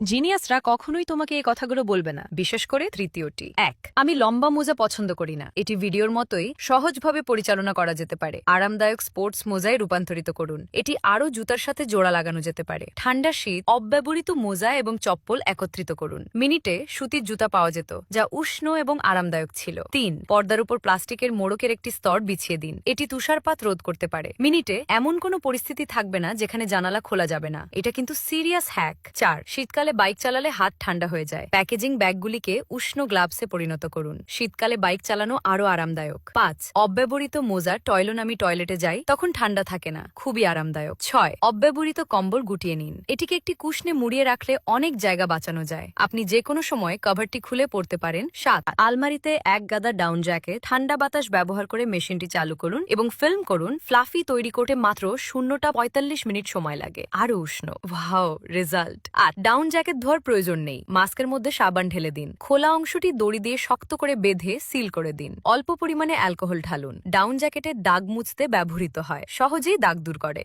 জিনিয়াসরা কখনোই তোমাকে এই কথাগুলো বলবে না, বিশেষ করে তৃতীয়টি। আমি লম্বা মোজা পছন্দ করি না। এটি ভিডিওর মতোই সহজভাবে পরিচালনা করা যেতে পারে। আরামদায়ক স্পোর্টস মোজায় রূপান্তরিত করুন। এটি আরও জুতার সাথে জোড়া লাগানো যেতে পারে। ঠান্ডা শীত অব্যবহৃত মোজা এবং চপ্পল একত্রিত করুন। মিনিটে সুতির জুতা পাওয়া যেত, যা উষ্ণ এবং আরামদায়ক ছিল। পর্দার উপর প্লাস্টিকের মোড়কের একটি স্তর বিছিয়ে দিন। এটি তুষারপাত রোধ করতে পারে। মিনিটে এমন কোনো পরিস্থিতি থাকবে না যেখানে জানালা খোলা যাবে না। এটা কিন্তু সিরিয়াস হ্যাক। শীতকালে বাইক চালালে হাত ঠান্ডা হয়ে যায়। প্যাকেজিং ব্যাগগুলিকে উষ্ণ গ্লাভসে পরিণত করুন। শীতকালে বাইক চালানো আরো আরামদায়ক। অব্যবহৃত মোজা আমি টয়লেটে যাই, তখন ঠান্ডা থাকে না, খুবই আরামদায়ক। অব্যবহৃত কম্বল গুটিয়ে নিন। এটিকে একটি কুশনে মুড়িয়ে রাখলে অনেক জায়গা বাঁচানো যায়। আপনি যে কোনো সময় কভারটি খুলে পড়তে পারেন। আলমারিতে এক গাদা ডাউন জ্যাকেট। ঠান্ডা বাতাস ব্যবহার করে মেশিনটি চালু করুন এবং ফিল্ম করুন। ফ্লাফি তৈরি করতে মাত্র 0:45 মিনিট সময় লাগে। আরো উষ্ণ। Wow, result. ডাউন জ্যাকেট ধোয়ার প্রয়োজন নেই। মাস্কের মধ্যে সাবান ঢেলে দিন। খোলা অংশটি দড়ি দিয়ে শক্ত করে বেঁধে সিল করে দিন। অল্প পরিমাণে অ্যালকোহল ঢালুন। ডাউন জ্যাকেটের দাগ মুছতে ব্যবহৃত হয়, সহজেই দাগ দূর করে।